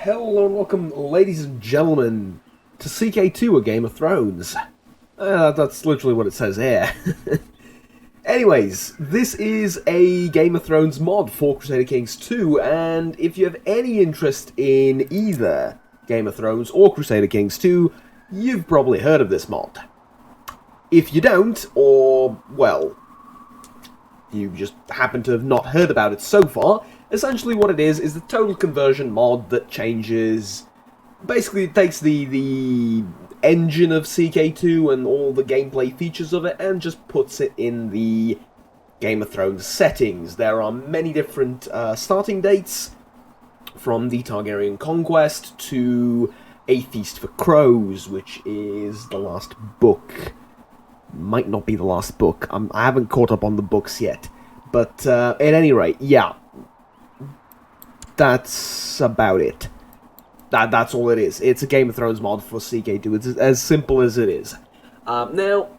Hello and welcome, ladies and gentlemen, to CK2, a Game of Thrones. That's literally what it says here. Anyways, this is a Game of Thrones mod for Crusader Kings 2, and if you have any interest in either Game of Thrones or Crusader Kings 2, you've probably heard of this mod. If you don't, or, well, you just happen to have not heard about it so far, essentially what it is the total conversion mod that changes... Basically, it takes the engine of CK2 and all the gameplay features of it and just puts it in the Game of Thrones settings. There are many different starting dates, from the Targaryen Conquest to A Feast for Crows, which is the last book. Might not be the last book. I haven't caught up on the books yet. But at any rate, yeah. That's about it. That's all it is. It's a Game of Thrones mod for CK2. It's as simple as it is. Now,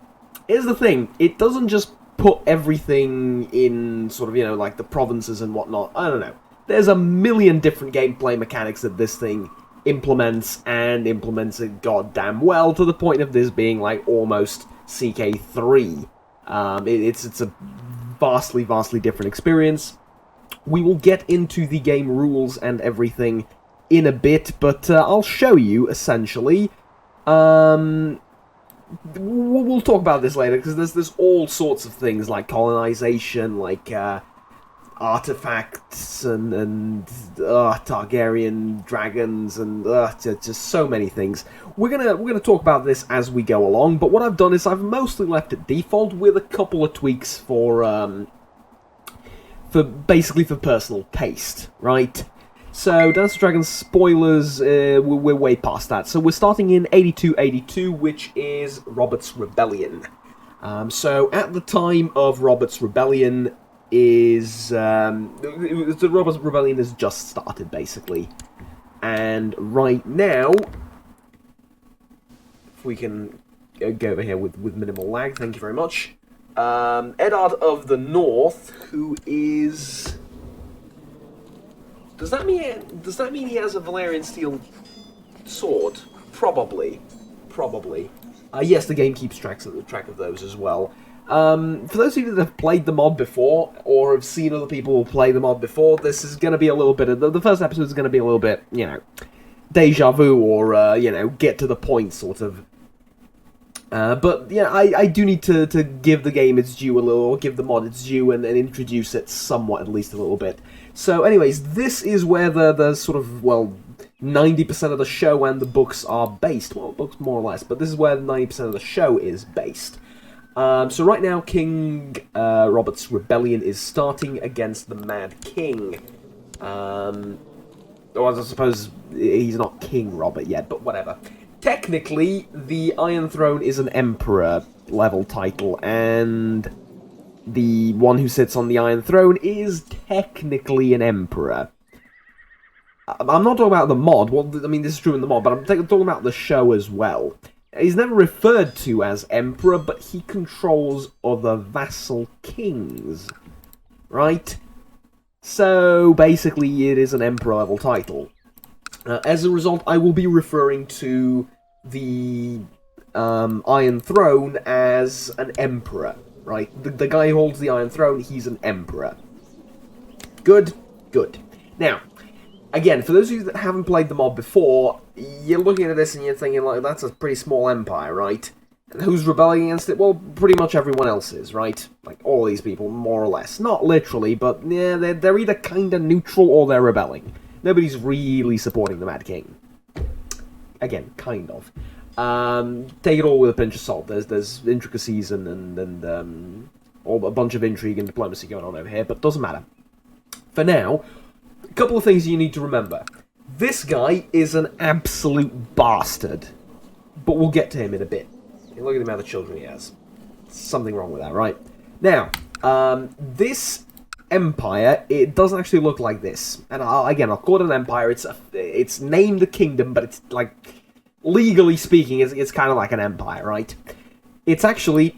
here's the thing. It doesn't just put everything in sort of, like the provinces and whatnot. I don't know. There's a million different gameplay mechanics that this thing implements, and implements it goddamn well, to the point of this being, like, almost CK3. It's a vastly, vastly different experience. We will get into the game rules and everything in a bit, but I'll show you, essentially. We'll talk about this later, because there's all sorts of things, like colonization, like artifacts, and Targaryen dragons, and just so many things. We're gonna talk about this as we go along, but what I've done is I've mostly left it default, with a couple of tweaks for basically for personal taste, right? So, Dance of Dragons spoilers, we're way past that. So we're starting in 8282, which is Robert's Rebellion. So at the time of Robert's Rebellion the Robert's Rebellion has just started, basically. And right now, if we can go over here with minimal lag, thank you very much. Eddard of the North, who is... Does that mean he has a Valyrian steel sword? Probably. Yes, the game keeps track of those as well. For those of you that have played the mod before, or have seen other people play the mod before, this is going to be a little bit of... The first episode is going to be a little bit, deja vu, or, get to the point, sort of. But, yeah, I do need to give the game its due a little, or give the mod its due, and introduce it somewhat, at least a little bit. So, anyways, this is where the sort of, 90% of the show and the books are based. Well, books more or less, but this is where 90% of the show is based. So right now, King Robert's Rebellion is starting against the Mad King. Or I suppose he's not King Robert yet, but whatever. Technically, the Iron Throne is an Emperor level title, and the one who sits on the Iron Throne is technically an Emperor. I'm not talking about the mod. Well, I mean, this is true in the mod, but I'm talking about the show as well. He's never referred to as Emperor, but he controls other vassal kings, right? So, basically, it is an Emperor-level title. As a result, I will be referring to the Iron Throne as an Emperor, right? The guy who holds the Iron Throne, he's an Emperor. Good? Good. Now, again, for those of you that haven't played the mod before, you're looking at this and you're thinking, like, that's a pretty small empire, right? And who's rebelling against it? Well, pretty much everyone else is, right? Like, all these people, more or less. Not literally, but yeah, they're either kind of neutral or they're rebelling. Nobody's really supporting the Mad King. Again, kind of. Take it all with a pinch of salt. There's intricacies and a bunch of intrigue and diplomacy going on over here, but doesn't matter. For now, a couple of things you need to remember. This guy is an absolute bastard, but we'll get to him in a bit. Look at the amount of children he has. Something wrong with that, right? Now, this empire, it doesn't actually look like this. And I'll call it an empire. It's named a kingdom, but it's like, legally speaking, it's kind of like an empire, right? It's actually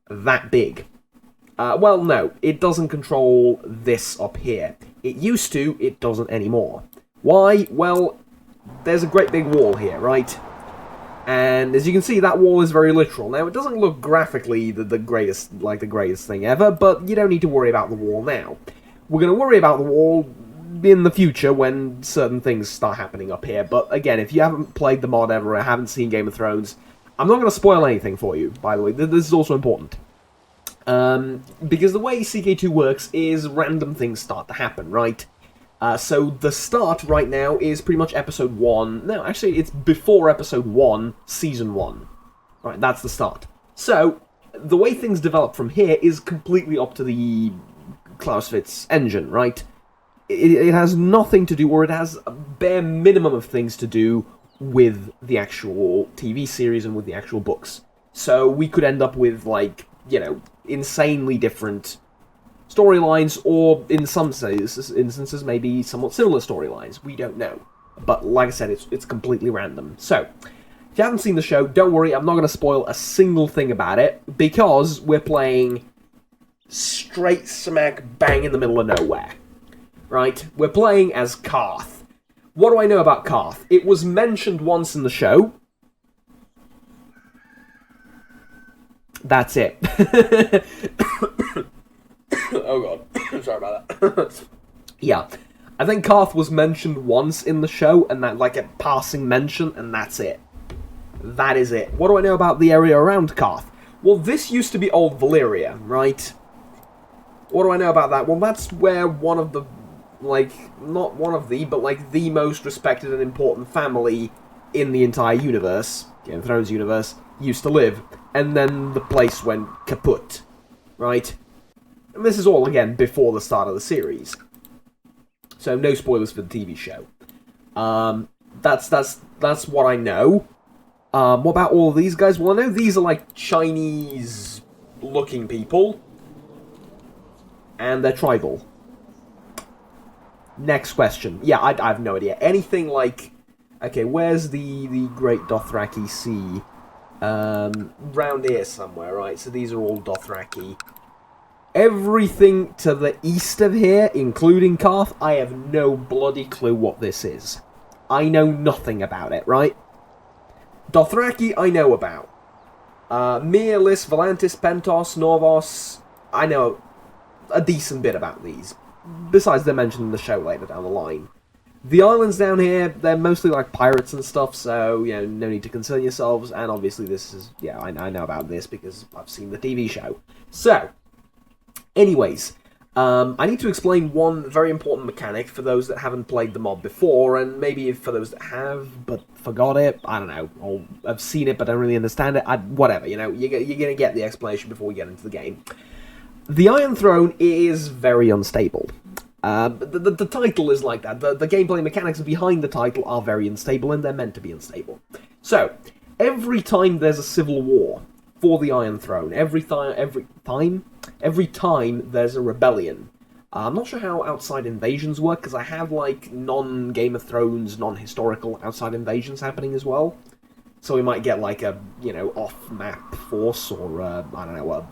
that big. Well, no, it doesn't control this up here. It used to, it doesn't anymore. Why? Well, there's a great big wall here, right? And as you can see, that wall is very literal. Now, it doesn't look graphically the greatest thing ever, but you don't need to worry about the wall now. We're going to worry about the wall in the future when certain things start happening up here. But again, if you haven't played the mod ever or haven't seen Game of Thrones, I'm not going to spoil anything for you, by the way. This is also important. Because the way CK2 works is random things start to happen, right? So the start right now is pretty much episode 1. No, actually, it's before episode 1, season 1. Right, that's the start. So, the way things develop from here is completely up to the Clausewitz engine, right? It has nothing to do, or it has a bare minimum of things to do with the actual TV series and with the actual books. So we could end up with, like, you know, insanely different storylines, or in some instances, maybe somewhat similar storylines. We don't know. But like I said, it's completely random. So, if you haven't seen the show, don't worry, I'm not going to spoil a single thing about it, because we're playing straight smack bang in the middle of nowhere. Right? We're playing as Qarth. What do I know about Qarth? It was mentioned once in the show. That's it. Oh god, sorry about that. Yeah, I think Qarth was mentioned once in the show, and that, like, a passing mention, and that's it. That is it. What do I know about the area around Qarth? Well, this used to be Old Valyria, right? What do I know about that? Well, that's where one of the, like, not one of the, but, like, the most respected and important family in the entire universe, Game of Thrones universe, used to live, and then the place went kaput, right? And this is all, again, before the start of the series. So, no spoilers for the TV show. That's what I know. What about all of these guys? Well, I know these are, like, Chinese-looking people. And they're tribal. Next question. Yeah, I have no idea. Anything like... Okay, where's the Great Dothraki Sea? Round here somewhere, right? So these are all Dothraki. Everything to the east of here, including Qarth, I have no bloody clue what this is. I know nothing about it, right? Dothraki, I know about. Mir, Lys, Volantis, Pentos, Norvos, I know a decent bit about these. Besides, they're mentioned in the show later down the line. The islands down here, they're mostly like pirates and stuff, so, you know, no need to concern yourselves. And obviously this is, yeah, I know about this because I've seen the TV show. So, anyways, I need to explain one very important mechanic for those that haven't played the mod before, and maybe for those that have, but forgot it, I don't know, or have seen it but don't really understand it, whatever, you know, you're going to get the explanation before we get into the game. The Iron Throne is very unstable. The title is like that. The gameplay mechanics behind the title are very unstable, and they're meant to be unstable. So, every time there's a civil war for the Iron Throne, every time there's a rebellion. I'm not sure how outside invasions work, because I have, like, non-Game of Thrones, non-historical outside invasions happening as well. So we might get, like, a, you know, off-map force, or, I don't know, a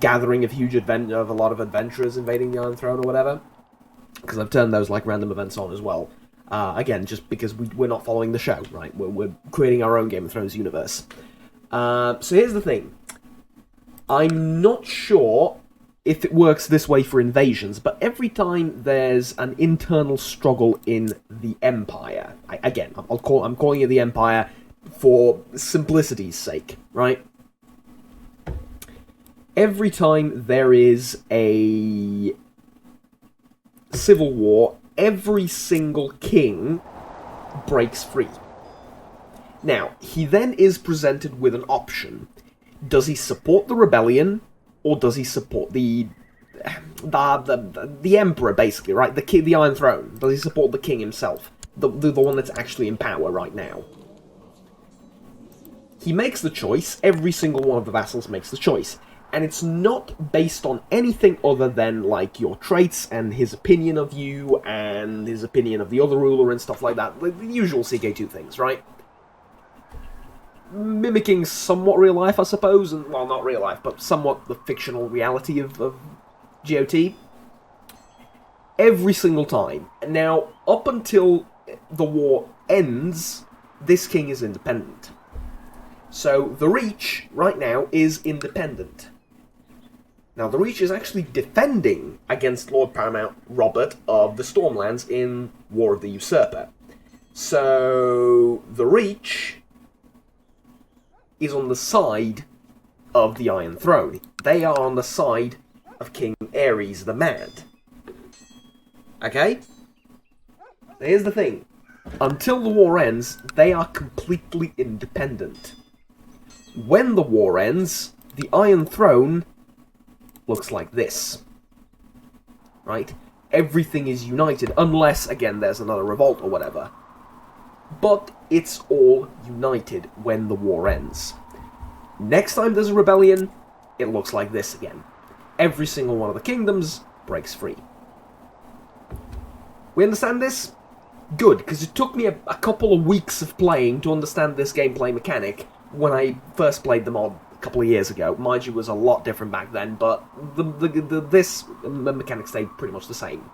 gathering of a lot of adventurers invading the Iron Throne or whatever, because I've turned those like random events on as well. Again, just because we're not following the show, right? We're creating our own Game of Thrones universe. So here's the thing. I'm not sure if it works this way for invasions, but every time there's an internal struggle in the Empire, I'm calling it the Empire for simplicity's sake, right? Every time there is a civil war, every single king breaks free. Now, he then is presented with an option. Does he support the rebellion, or does he support the emperor, basically, right? The Iron Throne. Does he support the king himself? The one that's actually in power right now. He makes the choice. Every single one of the vassals makes the choice. And it's not based on anything other than, like, your traits and his opinion of you and his opinion of the other ruler and stuff like that. The usual CK2 things, right? Mimicking somewhat real life, I suppose. And, well, not real life, but somewhat the fictional reality of GOT. Every single time. Now, up until the war ends, this king is independent. So, the Reach, right now, is independent. Now, the Reach is actually defending against Lord Paramount Robert of the Stormlands in War of the Usurper. So, the Reach is on the side of the Iron Throne. They are on the side of King Ares the Mad. Okay? Here's the thing. Until the war ends, they are completely independent. When the war ends, the Iron Throne looks like this. Right? Everything is united, unless, again, there's another revolt or whatever. But it's all united when the war ends. Next time there's a rebellion, it looks like this again. Every single one of the kingdoms breaks free. We understand this? Good, because it took me a couple of weeks of playing to understand this gameplay mechanic when I first played the mod a couple of years ago. Mind you, it was a lot different back then, but this mechanic stayed pretty much the same.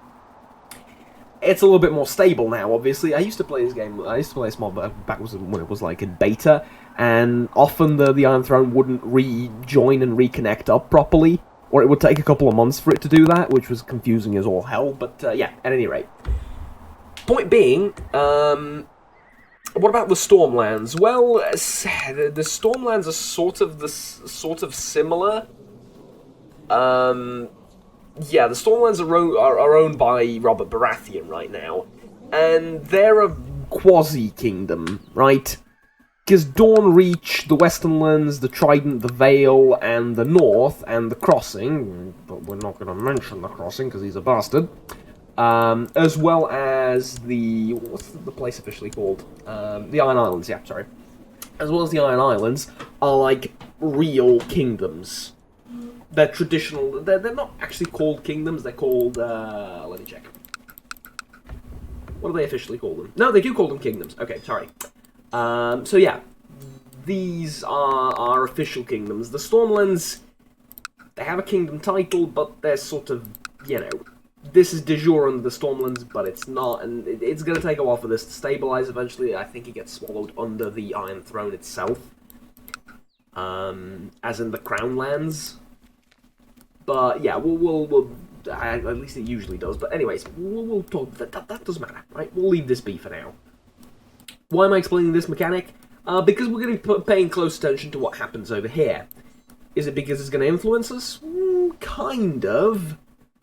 It's a little bit more stable now, obviously. I used to play this game, I used to play this mod back when it was like in beta, and often the Iron Throne wouldn't rejoin and reconnect up properly, or it would take a couple of months for it to do that, which was confusing as all hell, but yeah, at any rate. Point being, what about the Stormlands? Well, the Stormlands are sort of similar. Yeah, the Stormlands are owned by Robert Baratheon right now, and they're a quasi-kingdom, right? Because Dawn Reach, the Western Lands, the Trident, the Vale, and the North, and the Crossing, but we're not going to mention the Crossing because he's a bastard, as well as the... what's the place officially called? The Iron Islands, yeah, sorry. As well as the Iron Islands are like real kingdoms. They're traditional, they're not actually called kingdoms, they're called, let me check. What do they officially call them? No, they do call them kingdoms. Okay, sorry. So yeah, these are our official kingdoms. The Stormlands, they have a kingdom title, but they're sort of, you know, this is de jure under the Stormlands, but it's not, and it's going to take a while for this to stabilize eventually. I think it gets swallowed under the Iron Throne itself, as in the Crown Lands. But yeah, we'll at least it usually does. But anyways, we'll talk. That doesn't matter, right? We'll leave this be for now. Why am I explaining this mechanic? Because we're going to be paying close attention to what happens over here. Is it because it's going to influence us? Kind of,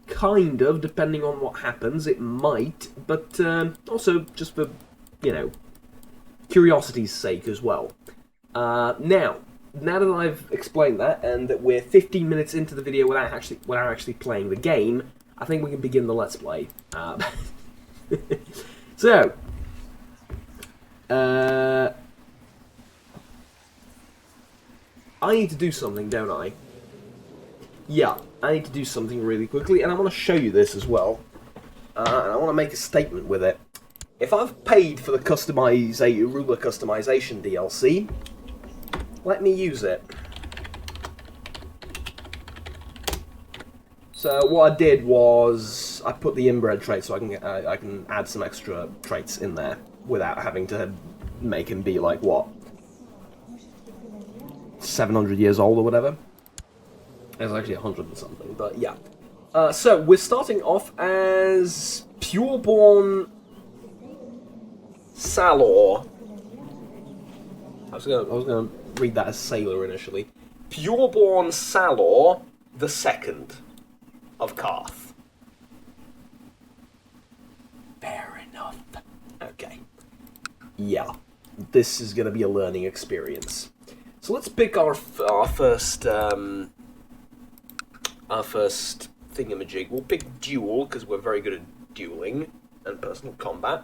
depending on what happens, it might. But also just for, you know, curiosity's sake as well. Now that I've explained that, and that we're 15 minutes into the video without actually playing the game, I think we can begin the Let's Play. So, I need to do something, don't I? Yeah, I need to do something really quickly, and I want to show you this as well. And I want to make a statement with it. If I've paid for the ruler customization DLC, let me use it. So what I did was I put the inbred trait so I can add some extra traits in there without having to make him be like what, 700 years old or whatever. It's actually 100 and something, but yeah. So we're starting off as pureborn Salor. I was gonna read that as Sailor initially. Pureborn Salor the Second of Qarth. Fair enough. Okay. Yeah, this is gonna be a learning experience. So let's pick our first thingamajig. We'll pick duel because we're very good at dueling and personal combat.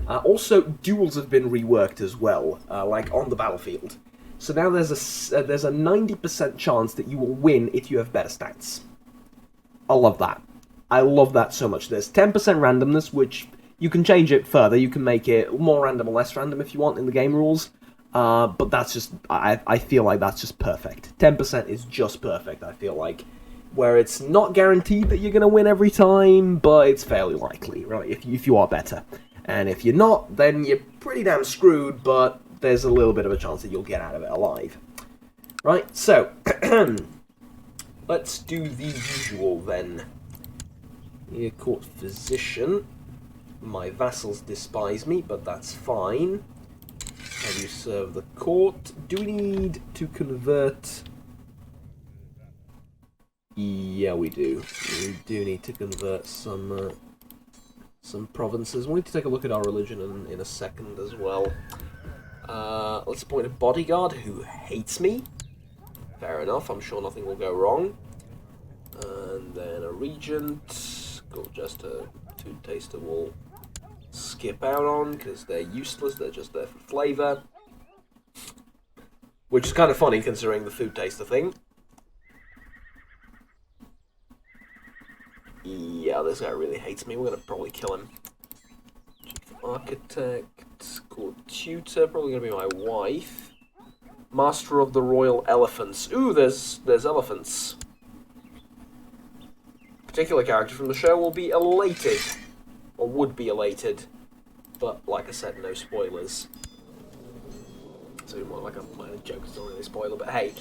Also, duels have been reworked as well, like on the battlefield. So now there's a 90% chance that you will win if you have better stats. I love that. I love that so much. There's 10% randomness, which you can change it further. You can make it more random or less random if you want in the game rules. But that's just, I feel like that's just perfect. 10% is just perfect, I feel like. where it's not guaranteed that you're going to win every time, but it's fairly likely, right, if you are better. And if you're not, then you're pretty damn screwed, but there's a little bit of a chance that you'll get out of it alive. Right, so, let's do the usual then. Here, court physician. My vassals despise me, but that's fine. How do you serve the court? Do we need to convert... Yeah, we do. We do need to convert some provinces. We'll need to take a look at our religion in a second as well. Let's appoint a bodyguard who hates me. Fair enough, I'm sure nothing will go wrong. And then a regent. Got just a food taster will skip out on, because they're useless, they're just there for flavour. Which is kind of funny considering the food taster thing. Yeah, this guy really hates me. We're going to probably kill him. Chief Architect, called Tutor, probably going to be my wife. Master of the Royal Elephants. Ooh, there's elephants. Particular character from the show will be elated. Or would be elated. But, like I said, no spoilers. So, more like a minor joke, it's not really a spoiler, but hey.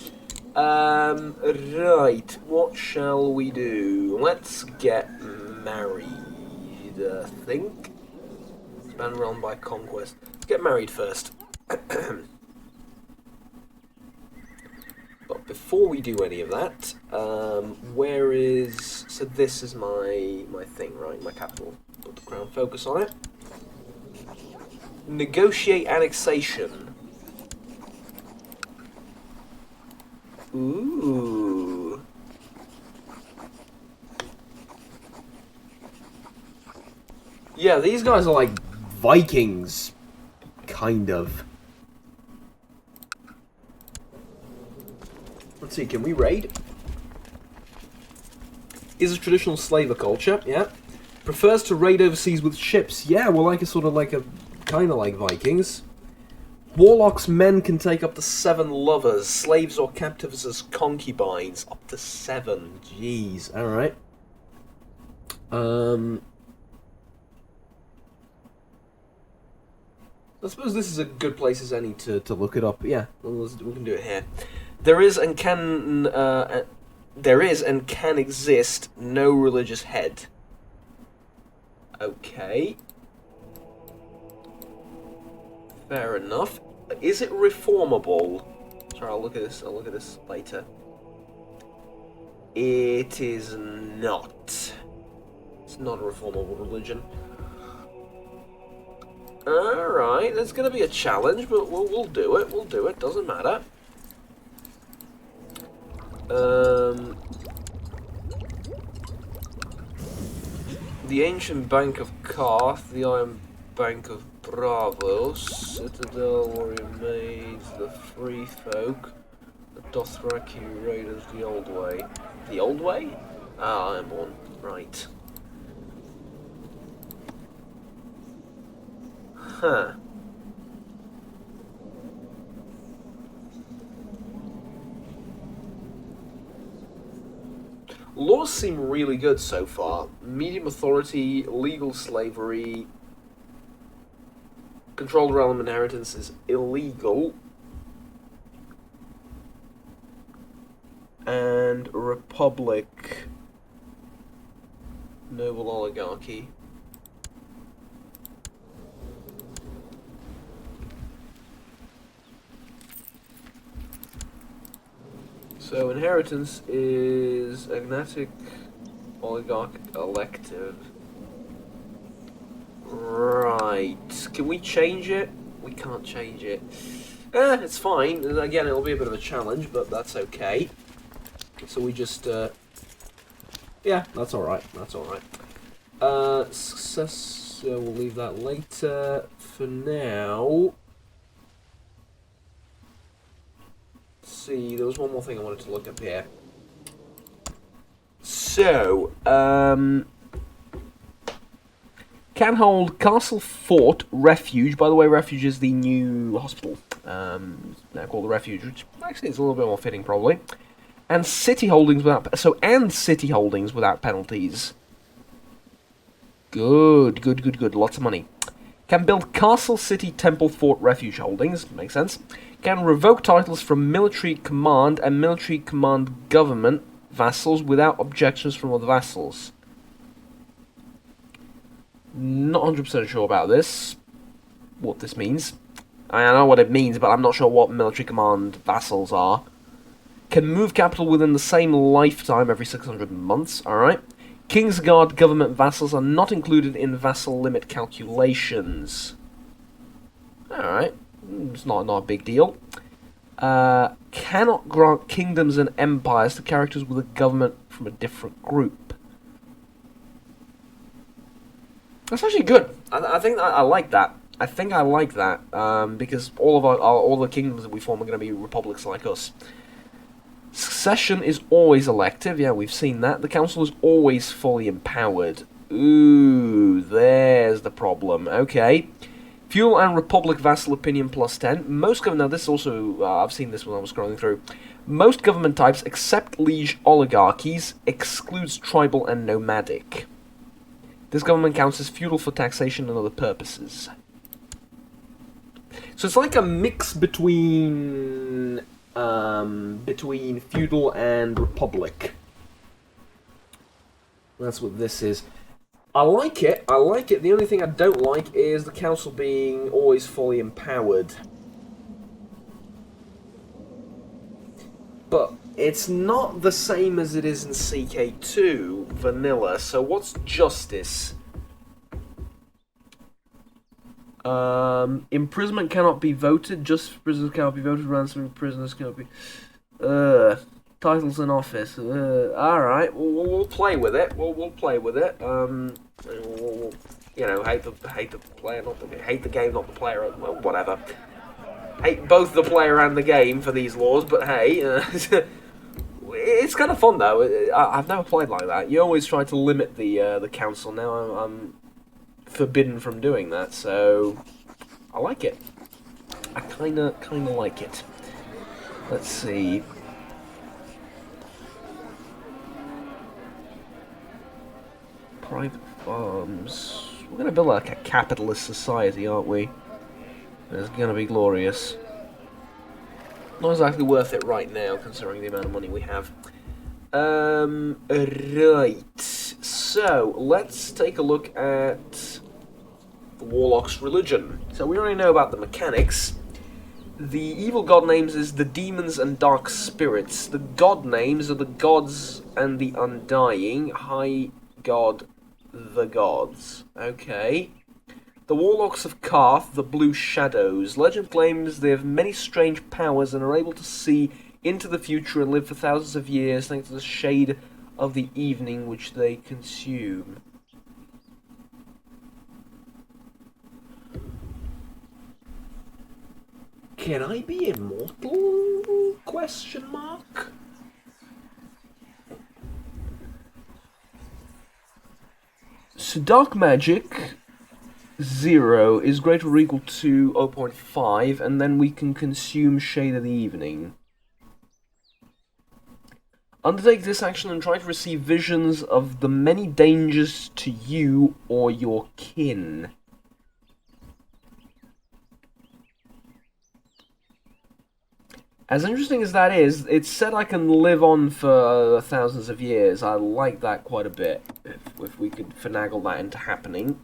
Right, what shall we do? Let's get married, I think. Expand realm by conquest. Let's get married first. But before we do any of that, where is... So this is my thing, right? My capital. Put the crown focus on it. Negotiate annexation. Ooh. Yeah, these guys are like Vikings, kind of. Let's see, can we raid? Is a traditional slaver culture, yeah. Prefers to raid overseas with ships. Yeah, we're like a sort of like a, kind of like Vikings. Warlock's men can take up to 7 lovers, slaves or captives as concubines. Up to 7. Jeez. Alright. I suppose this is a good place as any to look it up. Yeah, we can do it here. There is and can exist no religious head. Okay. Fair enough. Is it reformable? Sorry, I'll look at this later. It is not. It's not a reformable religion. Alright, there's going to be a challenge, but we'll do it. We'll do it. Doesn't matter. The ancient bank of Qarth, the iron bank of Bravos, Citadel, Warrior Maids, the Free Folk, the Dothraki Raiders, the Old Way. The Old Way? Ah, Ironborn. Right. Huh. Laws seem really good so far. Medium authority, legal slavery, controlled realm inheritance is illegal, and republic, noble oligarchy. So inheritance is agnatic, oligarch, elective. Right. Can we change it? We can't change it. It's fine. Again, it'll be a bit of a challenge, but that's okay. So we just, yeah, that's alright. That's alright. Success, we'll leave that later. For now... See, there was one more thing I wanted to look up here. So, can hold castle, fort, refuge. By the way, refuge is the new hospital. Now called the refuge, which actually is a little bit more fitting, probably. And city holdings without penalties. Good. Lots of money. Can build castle, city, temple, fort, refuge holdings. Makes sense. Can revoke titles from military command and military command government vassals without objections from other vassals. Not 100% sure about this. What this means. I know what it means, but I'm not sure what military command vassals are. Can move capital within the same lifetime every 600 months. Alright. Kingsguard government vassals are not included in vassal limit calculations. Alright. It's not a big deal. Cannot grant kingdoms and empires to characters with a government from a different group. That's actually good. I think I like that. I think I like that because all the kingdoms that we form are going to be republics like us. Succession is always elective. Yeah, we've seen that. The council is always fully empowered. Ooh, there's the problem. Okay. Feudal and republic vassal opinion plus 10. Most government. Now this also I've seen this when I was scrolling through. Most government types except liege oligarchies excludes tribal and nomadic. This government counts as feudal for taxation and other purposes. So it's like a mix between feudal and republic. That's what this is. I like it. The only thing I don't like is the council being always fully empowered. But it's not the same as it is in CK2 vanilla. So what's justice? Imprisonment cannot be voted. Just prisoners cannot be voted. Ransom prisoners cannot be. Titles in office. Alright, we'll play with it. We'll play with it. You know, hate the player, hate the game, not the player. Well, whatever. Hate both the player and the game for these laws, but hey, it's kind of fun though. I've never played like that. You always try to limit the council. Now I'm forbidden from doing that, so I like it. I kinda like it. Let's see. Private farms. We're gonna build like a capitalist society, aren't we? It's gonna be glorious. Not exactly worth it right now, considering the amount of money we have. Right. So, let's take a look at the Warlock's religion. So, we already know about the mechanics. The evil god names is the demons and dark spirits. The god names are the gods and the undying. High god, the gods. Okay. The Warlocks of Qarth, the Blue Shadows. Legend claims they have many strange powers and are able to see into the future and live for thousands of years thanks to the shade of the evening which they consume. Can I be immortal? Question mark. So dark magic 0 is greater or equal to 0.5, and then we can consume Shade of the Evening. Undertake this action and try to receive visions of the many dangers to you or your kin. As interesting as that is, it's said I can live on for thousands of years. I like that quite a bit, if we could finagle that into happening.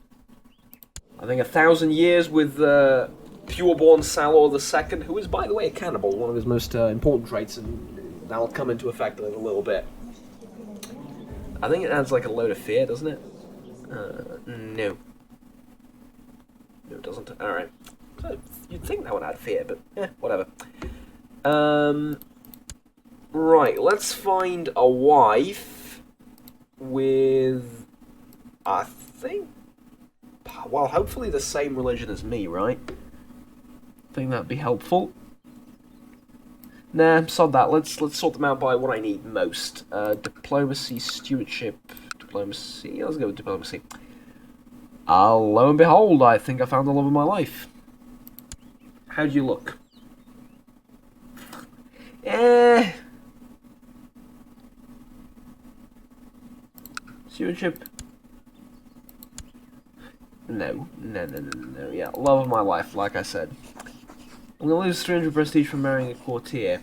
I think 1,000 years with Pureborn Salor II, who is, by the way, a cannibal, one of his most important traits, and that'll come into effect in a little bit. I think it adds like a load of fear, doesn't it? No. No, it doesn't. Alright. So, you'd think that would add fear, but whatever. Right, let's find a wife with, I think, well, hopefully the same religion as me, right? I think that'd be helpful. Nah, sod that. Let's sort them out by what I need most. Diplomacy, stewardship, diplomacy. Let's go with diplomacy. Lo and behold, I think I found the love of my life. How do you look? Stewardship. No. Yeah, love of my life, like I said. I'm gonna lose 300 prestige for marrying a courtier.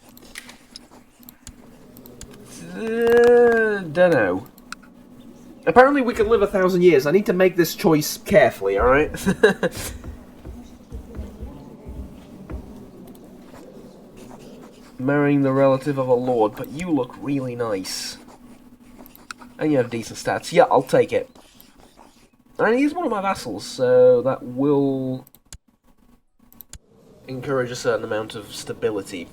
Dunno. Apparently we can live 1,000 years. I need to make this choice carefully, alright? Marrying the relative of a lord, but you look really nice. And you have decent stats. Yeah, I'll take it. And he's one of my vassals, so that will encourage a certain amount of stability.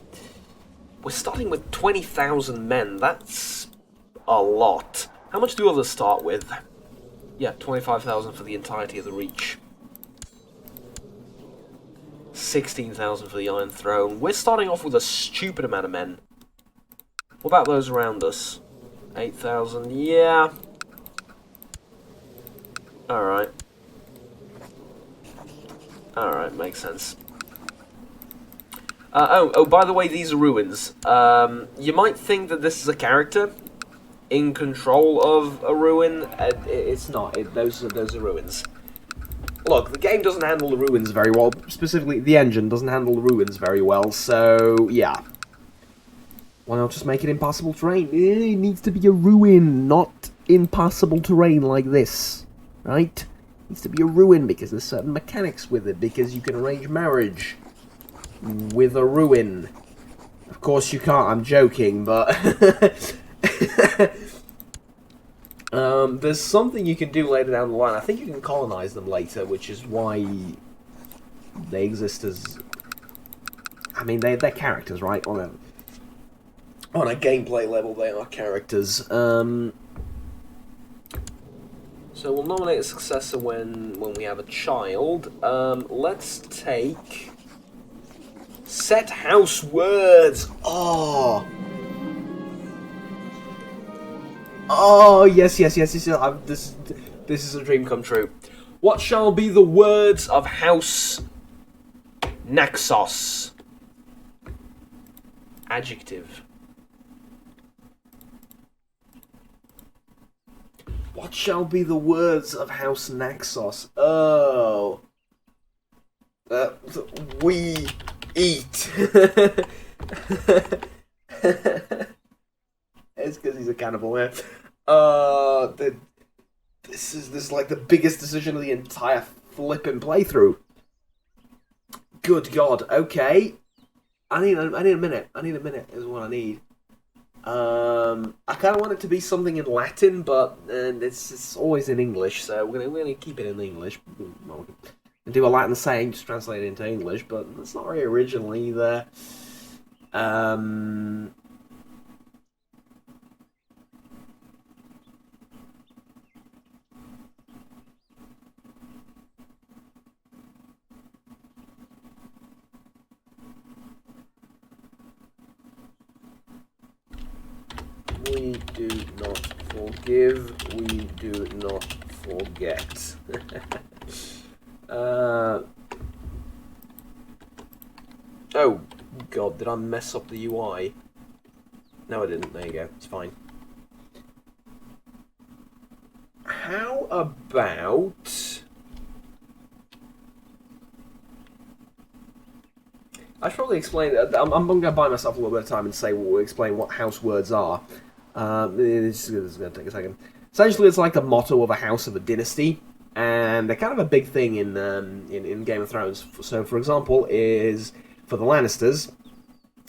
We're starting with 20,000 men. That's a lot. How much do others start with? Yeah, 25,000 for the entirety of the Reach. 16,000 for the Iron Throne. We're starting off with a stupid amount of men. What about those around us? 8,000, yeah. Alright. Alright, makes sense. Oh, by the way, these are ruins. You might think that this is a character in control of a ruin. It's not. Those are ruins. Look, the game doesn't handle the ruins very well. Specifically, the engine doesn't handle the ruins very well, so yeah. Why not just make it impassable terrain? It needs to be a ruin, not impassable terrain like this. Right? It needs to be a ruin because there's certain mechanics with it, because you can arrange marriage with a ruin. Of course you can't, I'm joking, but there's something you can do later down the line. I think you can colonize them later, which is why they exist as... I mean, they're characters, right? On a gameplay level, they are characters. So we'll nominate a successor when we have a child. Let's take... Set house words! Oh! Oh, yes. This is a dream come true. What shall be the words of House Naxos? Adjective. What shall be the words of House Naxos? Oh. We eat. It's because he's a cannibal, yeah. This is like the biggest decision of the entire flipping playthrough. Good God. Okay. I need a minute. I need a minute is what I need. I kind of want it to be something in Latin, but it's always in English, so we're gonna keep it in English. Well, and do a Latin saying, just translate it into English, but it's not very original either. We do not forgive, we do not forget. Oh, God, did I mess up the UI? No, I didn't. There you go. It's fine. How about... I should probably explain... I'm going to buy myself a little bit of time and explain what house words are. It's going to take a second. Essentially, it's like the motto of a house of a dynasty. And they're kind of a big thing in Game of Thrones. So, for example, is for the Lannisters,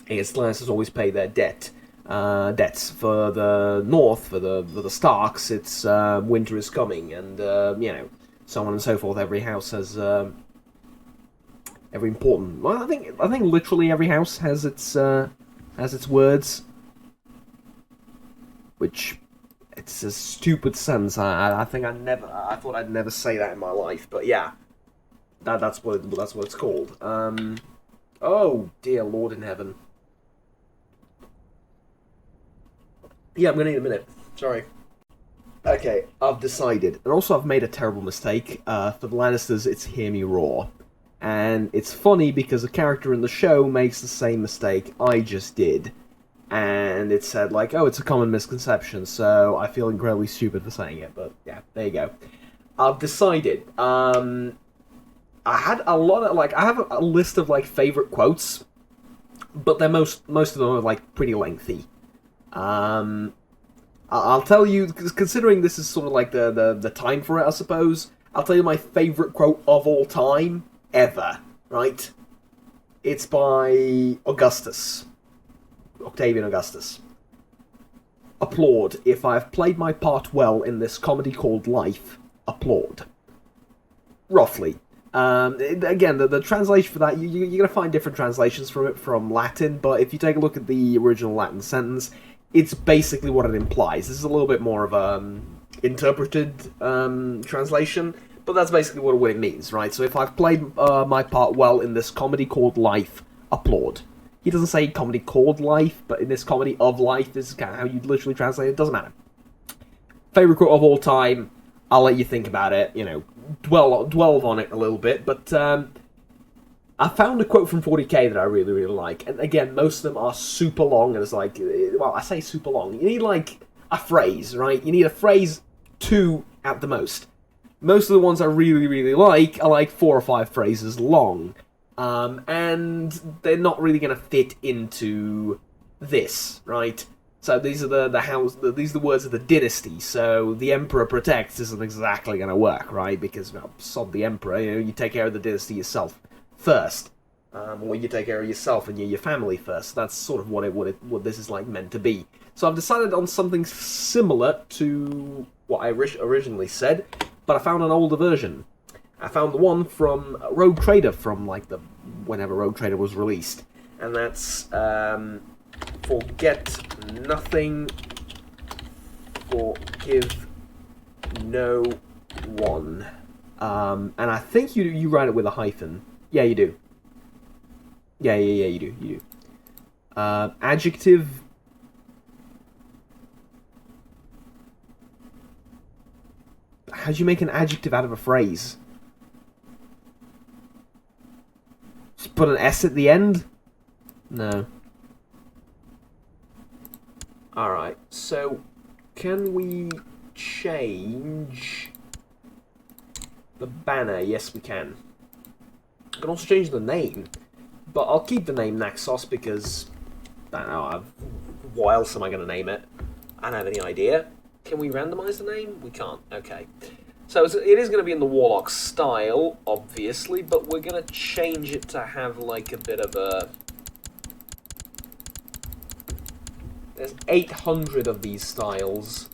the Lannisters always pay their debts. For the North, for the Starks, it's winter is coming, and you know, so on and so forth. Every house has every important. Well, I think literally every house has its words, which. It's a stupid sentence. I thought I'd never say that in my life, but yeah, that's what it's called. Oh dear Lord in heaven. Yeah, I'm gonna need a minute. Sorry. Okay, I've decided, and also I've made a terrible mistake. For the Lannisters, it's hear me roar, and it's funny because a character in the show makes the same mistake I just did. and it said, like, oh, it's a common misconception, so I feel incredibly stupid for saying it, but yeah, there you go. I've decided, I had a lot of, like, I have a list of, like, favourite quotes, but they're most of them are, like, pretty lengthy. I'll tell you, considering this is sort of like the time for it, I suppose, I'll tell you my favourite quote of all time, ever, right? It's by Augustus. Octavian Augustus. Applaud. If I have played my part well in this comedy called life, applaud. Roughly. Again, the translation for that, you're going to find different translations from it from Latin, but if you take a look at the original Latin sentence, it's basically what it implies. This is a little bit more of a interpreted translation, but that's basically what it means, right? So if I've played my part well in this comedy called life, applaud. He doesn't say comedy called life, but in this comedy of life, this is kind of how you literally translate it. Doesn't matter. Favorite quote of all time, I'll let you think about it, you know, dwell on it a little bit, but I found a quote from 40k that I really, really like, and again, most of them are super long, and it's like, well, I say super long, you need, like, a phrase, right? You need a phrase, 2 at the most. Most of the ones I really, really like are, like, 4 or 5 phrases long, and they're not really going to fit into this, right? So these are these are the words of the dynasty. So the emperor protects isn't exactly going to work, right? Because, well, sod the emperor. You know, you take care of the dynasty yourself first, or you take care of yourself and your family first. That's sort of what this is like meant to be. So I've decided on something similar to what I originally said, but I found an older version. I found the one from Rogue Trader from like whenever Rogue Trader was released, and that's forget nothing, forgive no one. And I think you write it with a hyphen. Yeah, you do. Yeah, you do. Adjective. How do you make an adjective out of a phrase? Just put an S at the end? No. Alright, so can we change the banner? Yes, we can. I can also change the name, but I'll keep the name Naxos because, I don't know, what else am I going to name it? I don't have any idea. Can we randomize the name? We can't. Okay. So it is going to be in the Warlock style, obviously, but we're going to change it to have like a bit of a... There's 800 of these styles.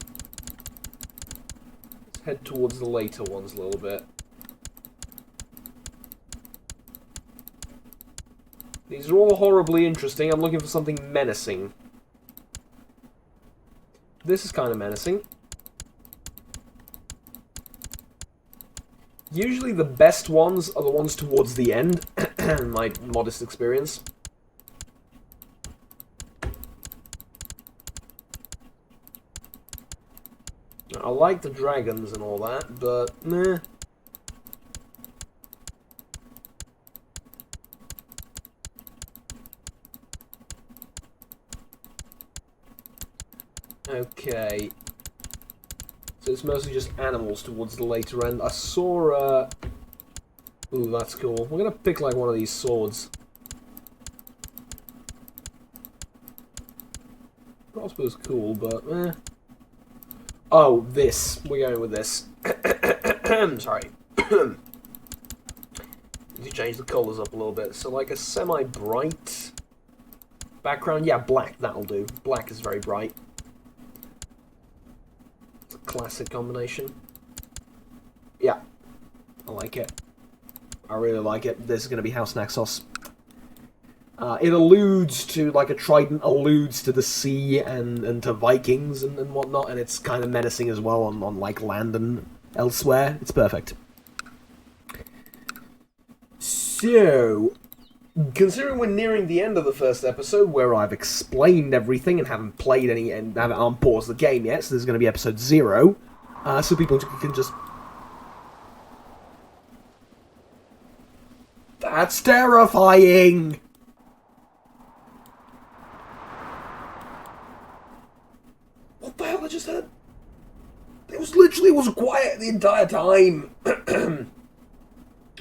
Let's head towards the later ones a little bit. These are all horribly interesting. I'm looking for something menacing. This is kind of menacing. Usually the best ones are the ones towards the end, in my modest experience. I like the dragons and all that, but meh. Okay. So it's mostly just animals towards the later end. I saw, ooh, that's cool. We're gonna pick, like, one of these swords. Crossbow's cool, but, eh. Oh, this. We're going with this. Sorry. Need to change the colours up a little bit. So, like, a semi-bright background. Yeah, black, that'll do. Black is very bright. Classic combination. Yeah, I like it. I really like it. This is going to be House Naxos. It alludes to, like, a trident alludes to the sea and to Vikings and whatnot, and it's kind of menacing as well on like, land and elsewhere. It's perfect. So, considering we're nearing the end of the first episode, where I've explained everything and haven't played any and haven't unpaused the game yet, so there's going to be episode 0, so people can just... That's terrifying! entire time.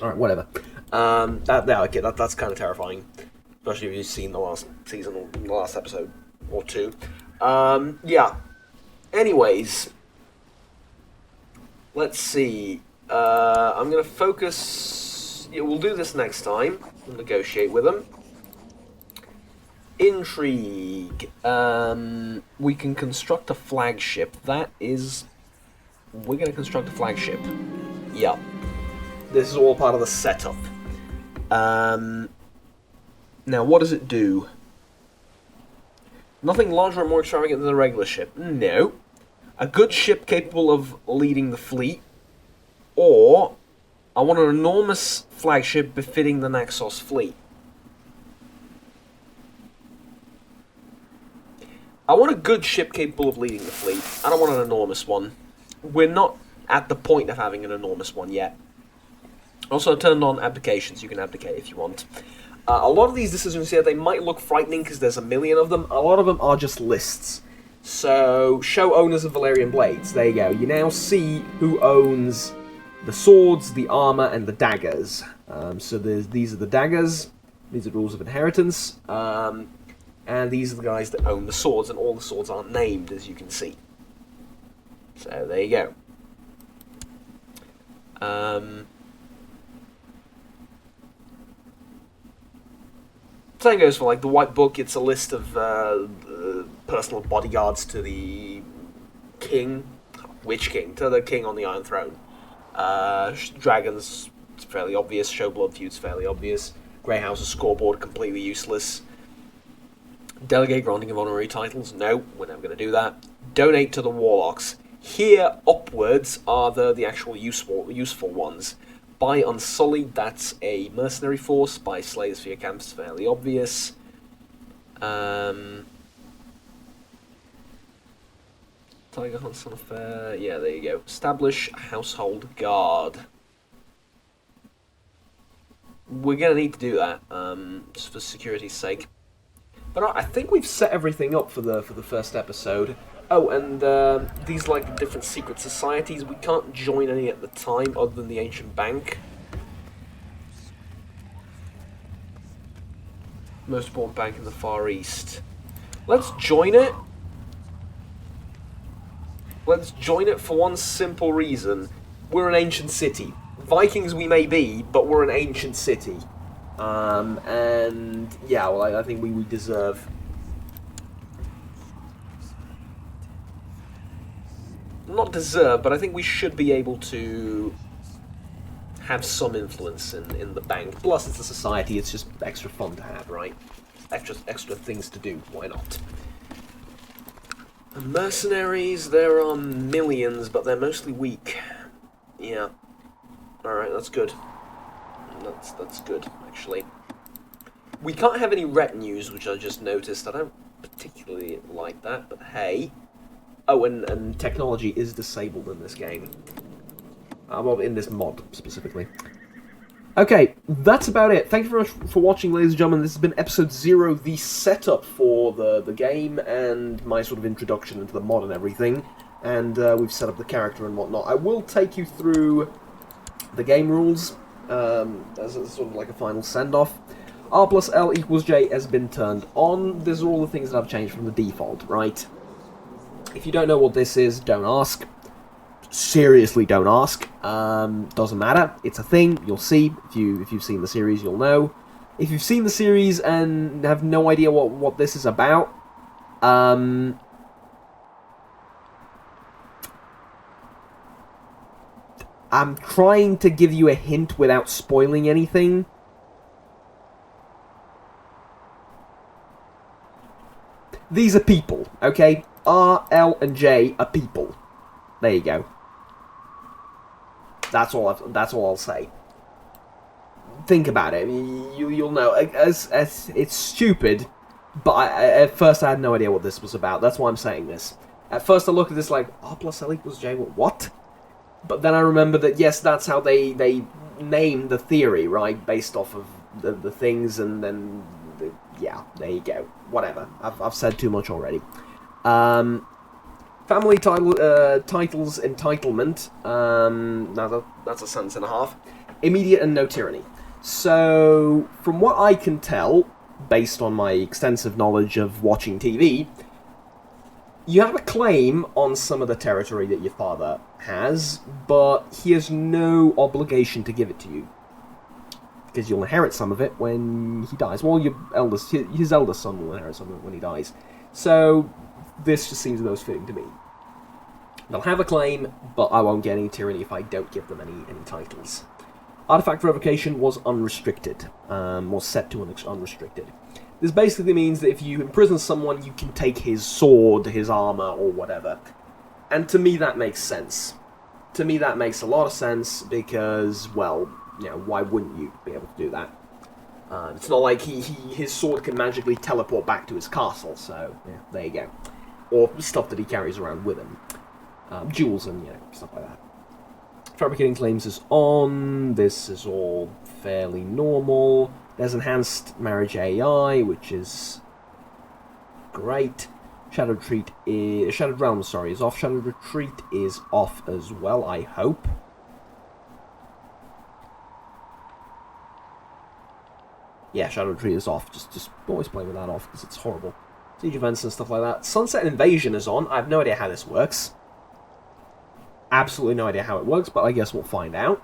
All right, whatever. That's kind of terrifying, especially if you've seen the last season or the last episode or two. Yeah. Anyways, let's see. I'm gonna focus. Yeah, we'll do this next time. We'll negotiate with them. Intrigue. We can construct a flagship. We're gonna construct a flagship. Yep. This is all part of the setup. Now, what does it do? Nothing larger or more extravagant than a regular ship. No. A good ship capable of leading the fleet. Or, I want an enormous flagship befitting the Naxos fleet. I want a good ship capable of leading the fleet. I don't want an enormous one. We're not at the point of having an enormous one yet. Also, turned on abdications. You can abdicate if you want. A lot of these decisions here, they might look frightening because there's a million of them. A lot of them are just lists. So, show owners of Valyrian blades. There you go. You now see who owns the swords, the armor, and the daggers. These are the daggers. These are rules of inheritance. And these are the guys that own the swords, and all the swords aren't named, as you can see. So, there you go. Same goes for, like, the White Book. It's a list of personal bodyguards to the king. Which king? To the king on the Iron Throne. Dragons, it's fairly obvious. Showblood feud's fairly obvious. Grey House's scoreboard, completely useless. Delegate granting of honorary titles. No, we're never going to do that. Donate to the Warlocks. Here, upwards, are the actual useful ones. Buy Unsullied, that's a mercenary force. Buy Slayers for your camps, fairly obvious. Tiger Hunt, Son of Fair, yeah, there you go. Establish Household Guard. We're going to need to do that, just for security's sake. But I think we've set everything up for the first episode. Oh, and these like different secret societies, we can't join any at the time other than the Ancient Bank. Most important bank in the Far East. Let's join it. Let's join it for one simple reason. We're an ancient city. Vikings we may be, but we're an ancient city. And yeah, well, I think we deserve... Not deserve, but I think we should be able to have some influence in the bank. Plus, it's a society, it's just extra fun to have, right? Extra things to do, why not? And mercenaries, there are millions, but they're mostly weak. Yeah. Alright, that's good. That's good, actually. We can't have any retinues, which I just noticed. I don't particularly like that, but hey... Oh, and technology is disabled in this game. Well, in this mod, specifically. Okay, that's about it. Thank you very much for watching, ladies and gentlemen. This has been episode 0, the setup for the game, and my sort of introduction into the mod and everything. And we've set up the character and whatnot. I will take you through the game rules, as a, sort of like a final send-off. R plus L equals J has been turned on. These are all the things that I've changed from the default, right? If you don't know what this is, don't ask. Seriously, don't ask. Doesn't matter. It's a thing. You'll see. If you've seen the series, you'll know. If you've seen the series and have no idea what this is about, I'm trying to give you a hint without spoiling anything. These are people, okay? R, L, and J are people. There you go. That's all I'll say. Think about it. You'll know. As it's stupid, but at first I had no idea what this was about. That's why I'm saying this. At first I looked at this like R plus L equals J. What? But then I remember that yes, that's how they named the theory, right? Based off of the things, and then yeah, there you go. Whatever. I've said too much already. Family titles entitlement. Now that's a sentence and a half. Immediate and no tyranny. So, from what I can tell, based on my extensive knowledge of watching TV, you have a claim on some of the territory that your father has, but he has no obligation to give it to you. Because you'll inherit some of it when he dies. Well, his eldest son will inherit some of it when he dies. So, this just seems the most fitting to me. They'll have a claim, but I won't get any tyranny if I don't give them any titles. Artifact revocation was unrestricted, was set to unrestricted. This basically means that if you imprison someone, you can take his sword, his armor, or whatever. And to me, that makes sense. To me, that makes a lot of sense because, well, you know, why wouldn't you be able to do that? It's not like his sword can magically teleport back to his castle, so yeah, there you go. Or stuff that he carries around with him. Jewels and, you know, stuff like that. Fabricating claims is on. This is all fairly normal. There's enhanced marriage AI, which is great. Shadowed Realm, is off. Shadowed Retreat is off as well, I hope. Yeah, Shadowed Retreat is off. Just always play with that off, because it's horrible. Siege events and stuff like that. Sunset Invasion is on. I have no idea how this works. Absolutely no idea how it works, but I guess we'll find out.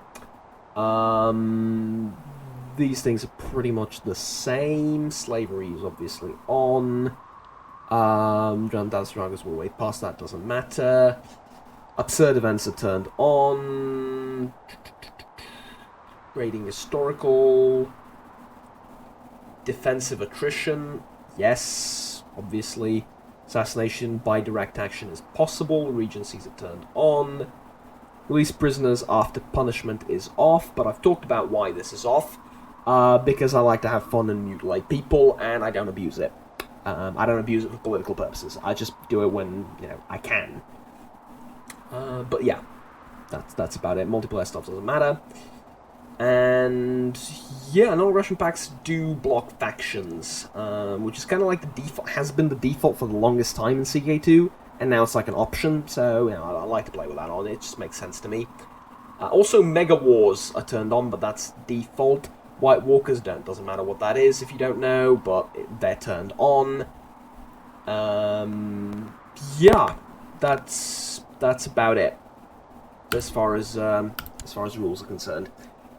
These things are pretty much the same. Slavery is obviously on. Dance Dragons will wait past that, doesn't matter. Absurd events are turned on. Raiding historical. Defensive attrition, yes, obviously. Assassination by direct action is possible. Regencies are turned on. Release prisoners after punishment is off, but I've talked about why this is off. Because I like to have fun and mutilate people, and I don't abuse it. I don't abuse it for political purposes. I just do it when, you know, I can. But yeah, that's about it. Multiplayer stuff doesn't matter. And yeah, no Russian packs do block factions, which is kind of like the default, has been the default for the longest time in CK2, and now it's like an option, so, you know, I like to play with that on, it just makes sense to me. Also, Mega Wars are turned on, but that's default. White Walkers doesn't matter what that is if you don't know, but they're turned on. Yeah, that's about it, as far as rules are concerned.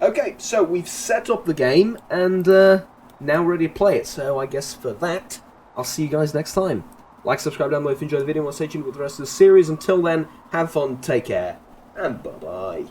Okay, so we've set up the game, and now ready to play it, so I guess for that, I'll see you guys next time. Like, subscribe down below if you enjoyed the video, and I'll stay tuned with the rest of the series. Until then, have fun, take care, and bye-bye.